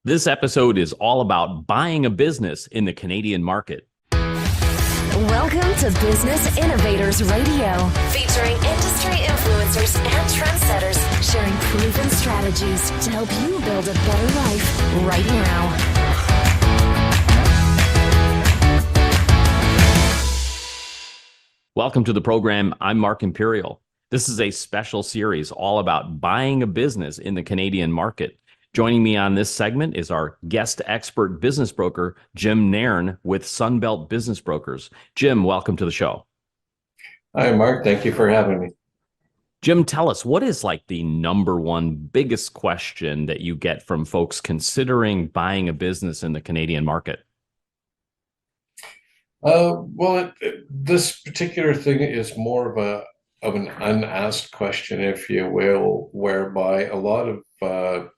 This episode is all about buying a business in the Canadian market. Welcome to Business Innovators Radio, featuring industry influencers and trendsetters sharing proven strategies to help you build a better life right now. Welcome to the program. I'm Mark Imperial. This is a special series all about buying a business in the Canadian market. Joining me on this segment is our guest expert business broker, Jim Nairn with Sunbelt Business Brokers. Jim, welcome to the show. Hi, Mark. Thank you for having me. Jim, tell us, what is like the number one biggest question that you get from folks considering buying a business in the Canadian market? This particular thing is more of an unasked question, if you will, whereby a lot of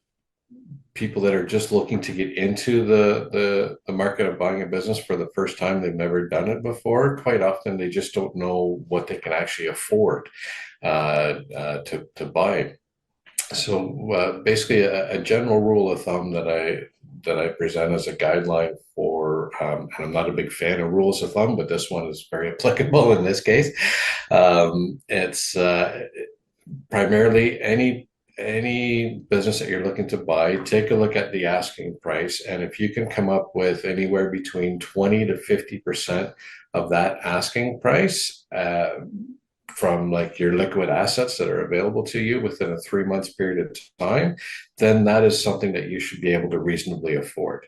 people that are just looking to get into the market of buying a business for the first time, they've never done it before. Quite often, they just don't know what they can actually afford to buy. So basically, a general rule of thumb that I present as a guideline for, and I'm not a big fan of rules of thumb, but this one is very applicable in this case. It's primarily any business that you're looking to buy, take a look at the asking price. And if you can come up with anywhere between 20 to 50% of that asking price from like your liquid assets that are available to you within a 3 months period of time, then that is something that you should be able to reasonably afford.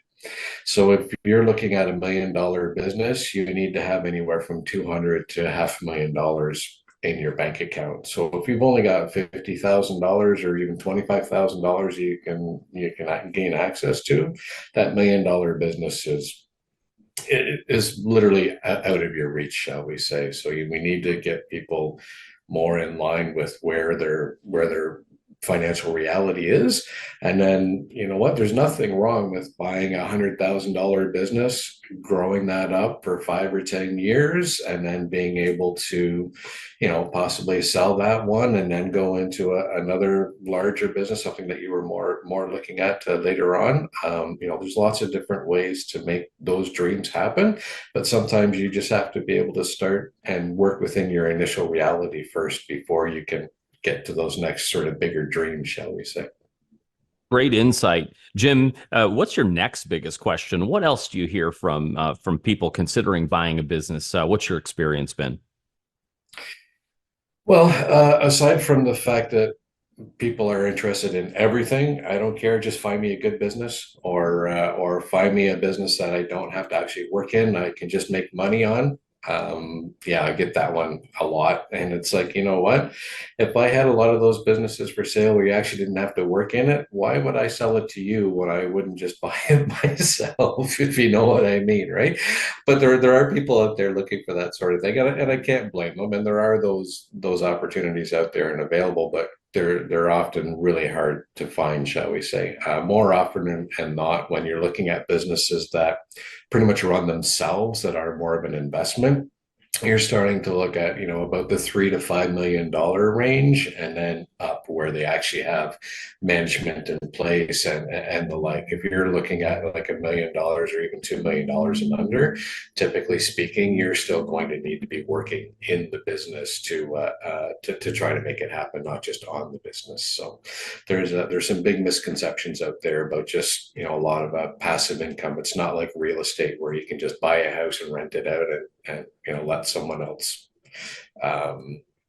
So if you're looking at $1 million business, you need to have anywhere from $200,000 to $500,000 in your bank account. So if you've only got $50,000 or even $25,000 you can gain access to, that $1 million business is literally out of your reach, shall we say. So we need to get people more in line with where their financial reality is. And then, you know what, there's nothing wrong with buying $100,000 business, growing that up for 5 or 10 years, and then being able to, possibly sell that one and then go into another larger business, something that you were more looking at later on. There's lots of different ways to make those dreams happen, but sometimes you just have to be able to start and work within your initial reality first before you can get to those next sort of bigger dreams, shall we say. Great insight. Jim, what's your next biggest question? What else do you hear from people considering buying a business? What's your experience been? Well, aside from the fact that people are interested in everything, I don't care. Just find me a good business or find me a business that I don't have to actually work in. I can just make money on. I get that one a lot. And it's like, you know what? If I had a lot of those businesses for sale where you actually didn't have to work in it, why would I sell it to you when I wouldn't just buy it myself, if you know what I mean, right? But there are people out there looking for that sort of thing, and I can't blame them. And there are those opportunities out there and available, but they're often really hard to find, shall we say. More often than not, when you're looking at businesses that pretty much run themselves, that are more of an investment, you're starting to look at, about the $3 to $5 million range, and then up where they actually have management in place and the like. If you're looking at like $1 million or even $2 million and under, typically speaking, you're still going to need to be working in the business to try to make it happen, not just on the business. So there's some big misconceptions out there about just a lot of passive income. It's not like real estate where you can just buy a house and rent it out and let someone else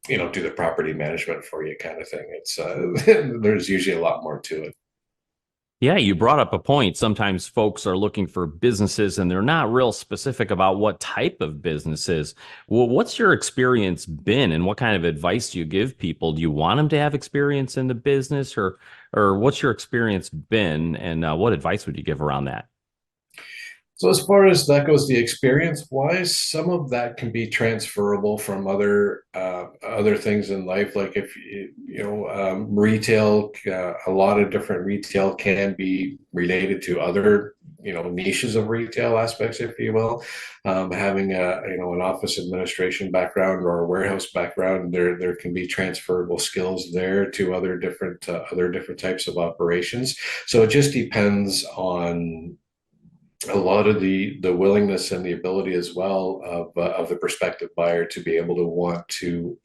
do the property management for you, kind of thing. It's there's usually a lot more to it. Yeah, you brought up a point. Sometimes folks are looking for businesses and they're not real specific about what type of business is. Well, what's your experience been, and what kind of advice do you give people? Do you want them to have experience in the business, or what's your experience been, and what advice would you give around that? So as far as that goes, the experience-wise, some of that can be transferable from other things in life. Like if retail, a lot of different retail can be related to other niches of retail aspects, if you will. Having an office administration background or a warehouse background, there can be transferable skills there to other different types of operations. So it just depends on a lot of the willingness and the ability as well of the prospective buyer to be able to want to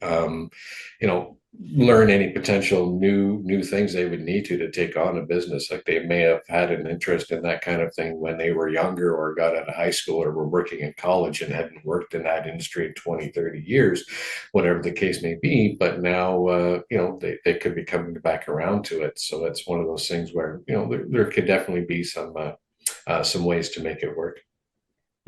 learn any potential new things they would need to take on a business. Like they may have had an interest in that kind of thing when they were younger or got out of high school or were working in college and hadn't worked in that industry in 20, 30 years, whatever the case may be. But now they could be coming back around to it. So it's one of those things where there could definitely be some ways to make it work.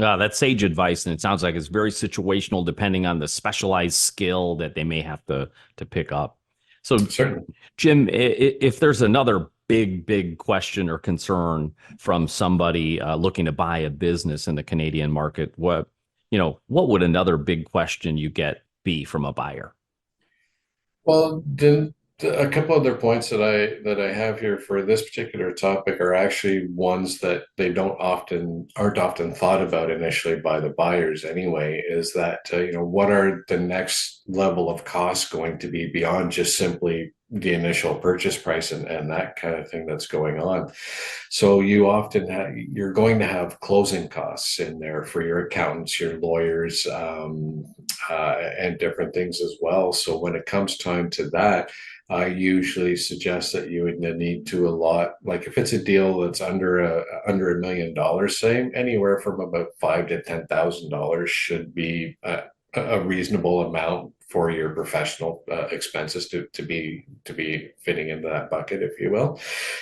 That's sage advice, and it sounds like it's very situational, depending on the specialized skill that they may have to pick up. So, Certainly. Jim, if there's another big question or concern from somebody looking to buy a business in the Canadian market, what would another big question you get be from a buyer? Well, a couple other points that I have here for this particular topic are actually ones that they aren't often thought about initially by the buyers anyway, is that what are the next level of costs going to be beyond just simply the initial purchase price and that kind of thing that's going on. So you're going to have closing costs in there for your accountants, your lawyers, and different things as well. So when it comes time to that, I usually suggest that you would need to allot, like if it's a deal that's under $1 million, say anywhere from about $5,000 to $10,000 should be a reasonable amount for your professional expenses to be fitting into that bucket, if you will.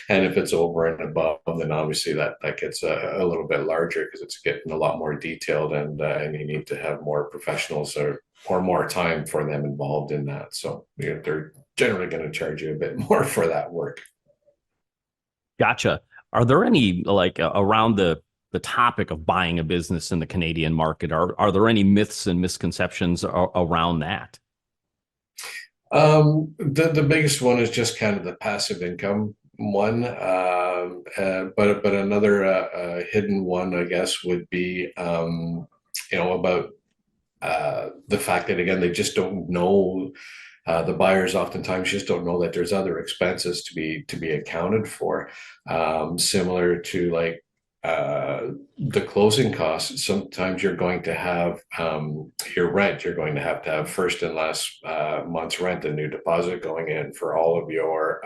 And if it's over and above, then obviously that gets a little bit larger because it's getting a lot more detailed, and you need to have more professionals or more time for them involved in that. So they're generally going to charge you a bit more for that work. Gotcha. Are there any around the topic of buying a business in the Canadian market? Are there any myths and misconceptions around that? The biggest one is just kind of the passive income one, but another hidden one, I guess, would be about the fact that, again, they just don't know. The buyers oftentimes just don't know that there's other expenses to be accounted for, similar to like the closing costs. Sometimes you're going to have your rent. You're going to have first and last month's rent, a new deposit going in for all of your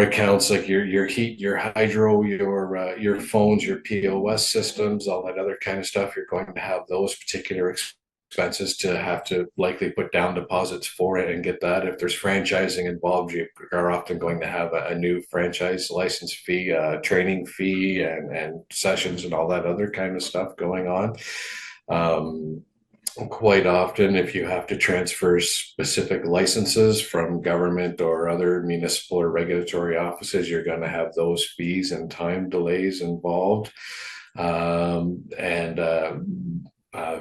accounts, like your heat, your hydro, your phones, your POS systems, all that other kind of stuff. You're going to have those particular expenses to have to likely put down deposits for it and get that. If there's franchising involved, you are often going to have a new franchise license fee, training fee, and sessions and all that other kind of stuff going on. Quite often, if you have to transfer specific licenses from government or other municipal or regulatory offices, you're going to have those fees and time delays involved.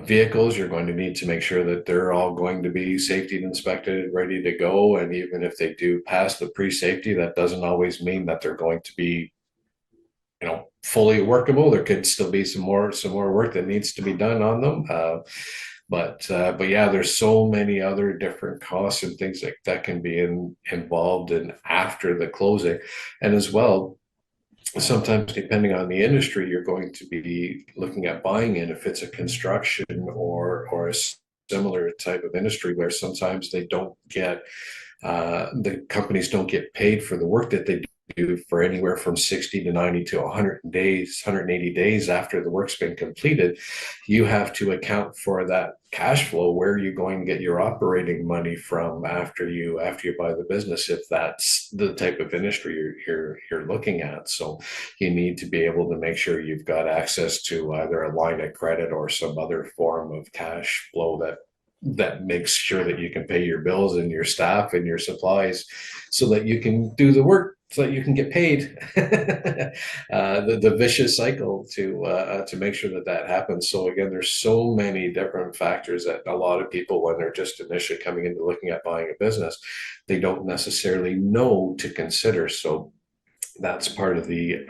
Vehicles, you're going to need to make sure that they're all going to be safety inspected, ready to go. And even if they do pass the pre-safety, that doesn't always mean that they're going to be, fully workable. There could still be some more work that needs to be done on them. But yeah, there's so many other different costs and things like that can be involved in after the closing. And as well, sometimes depending on the industry you're going to be looking at buying in, if it's a construction or a similar type of industry where sometimes they don't get the companies don't get paid for the work that they do for anywhere from 60 to 90 to 180 days after the work's been completed. You have to account for that cash flow. Where are you going to get your operating money from after you buy the business, if that's the type of industry you're looking at? So you need to be able to make sure you've got access to either a line of credit or some other form of cash flow that makes sure that you can pay your bills and your staff and your supplies so that you can do the work, so that you can get paid. The vicious cycle to make sure that happens. So again, there's so many different factors that a lot of people, when they're just initially coming into looking at buying a business, they don't necessarily know to consider. So that's part of the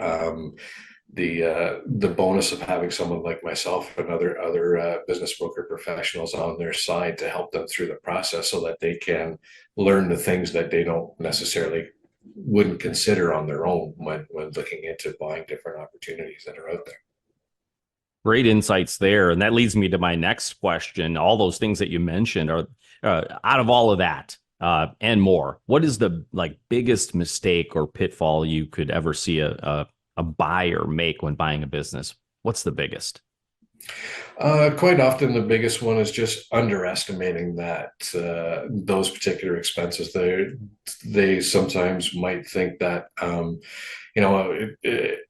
the bonus of having someone like myself and other business broker professionals on their side to help them through the process so that they can learn the things that they don't necessarily wouldn't consider on their own when looking into buying different opportunities that are out there. Great insights there. And that leads me to my next question. All those things that you mentioned are out of all of that and more, what is the biggest mistake or pitfall you could ever see a buyer make when buying a business? What's the biggest? Quite often, the biggest one is just underestimating that those particular expenses. They sometimes might think that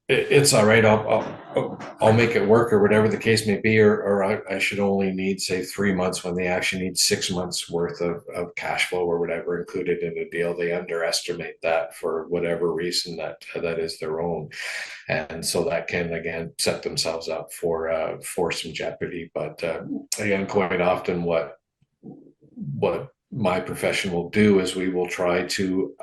it's all right. I'll make it work, or whatever the case may be, or I should only need, say, 3 months when they actually need 6 months worth of cash flow or whatever included in a deal. They underestimate that for whatever reason that is their own, and so that can again set themselves up for some jeopardy. But again, quite often, what my profession will do is we will try to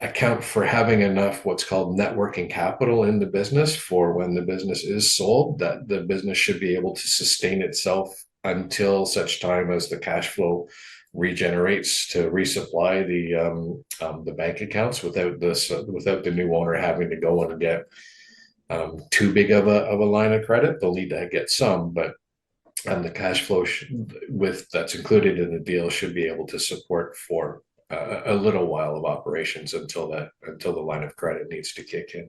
account for having enough what's called networking capital in the business for when the business is sold, that the business should be able to sustain itself until such time as the cash flow regenerates to resupply the bank accounts without the new owner having to go and get too big of a line of credit. They'll need to get some, but the cash flow that's included in the deal should be able to support for a little while of operations until the line of credit needs to kick in.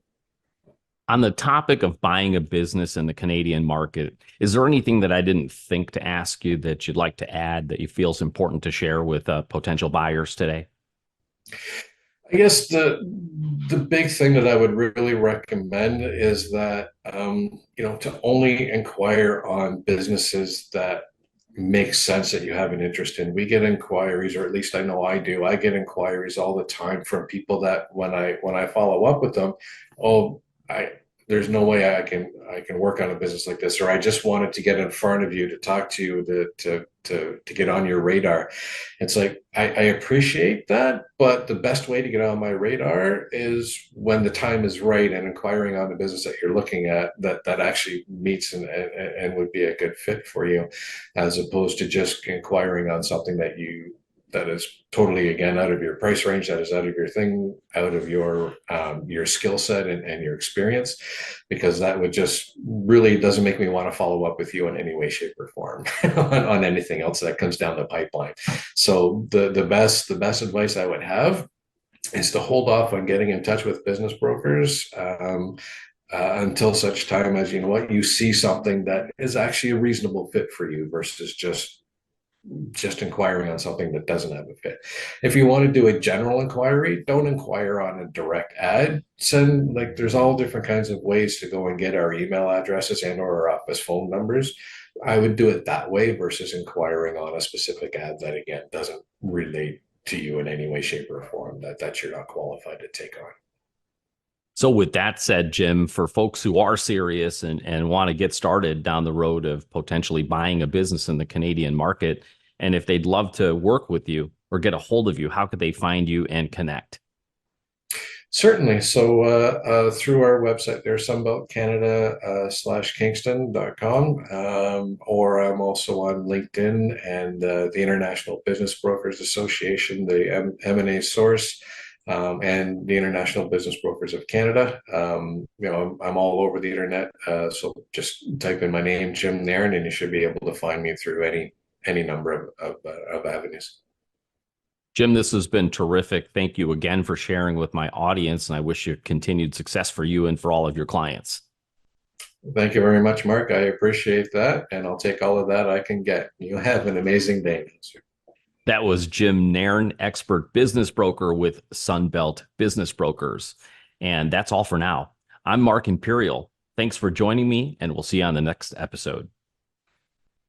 On the topic of buying a business in the Canadian market, is there anything that I didn't think to ask you that you'd like to add that you feel is important to share with potential buyers today? I guess the big thing that I would really recommend is that to only inquire on businesses that make sense that you have an interest in. We get inquiries, or at least I know I do. I get inquiries all the time from people that when I follow up with them, there's no way I can work on a business like this, or I just wanted to get in front of you to talk to you to get on your radar. It's like I appreciate that, but the best way to get on my radar is when the time is right and inquiring on the business that you're looking at that actually meets and would be a good fit for you, as opposed to just inquiring on something that is totally, again, out of your price range, that is out of your thing, out of your skill set and your experience, because that would just really doesn't make me want to follow up with you in any way, shape, or form on anything else that comes down the pipeline. So the best advice I would have is to hold off on getting in touch with business brokers until such time as you see something that is actually a reasonable fit for you versus just inquiring on something that doesn't have a fit. If you want to do a general inquiry, don't inquire on a direct ad. There's all different kinds of ways to go and get our email addresses and or our office phone numbers. I would do it that way versus inquiring on a specific ad that, again, doesn't relate to you in any way, shape, or form that you're not qualified to take on. So with that said, Jim, for folks who are serious and want to get started down the road of potentially buying a business in the Canadian market, and if they'd love to work with you or get a hold of you, how could they find you and connect? Certainly. So through our website there, sunbeltcanada/kingston.com, or I'm also on LinkedIn and the International Business Brokers Association, the M&A Source, and the International Business Brokers of Canada. I'm all over the internet, so just type in my name, Jim Nairn, and you should be able to find me through any number of avenues. Jim, this has been terrific. Thank you again for sharing with my audience, and I wish you continued success for you and for all of your clients. Thank you very much, Mark. I appreciate that, and I'll take all of that I can get. You have an amazing day, sir. That was Jim Nairn, expert business broker with Sunbelt Business Brokers. And that's all for now. I'm Mark Imperial. Thanks for joining me, and we'll see you on the next episode.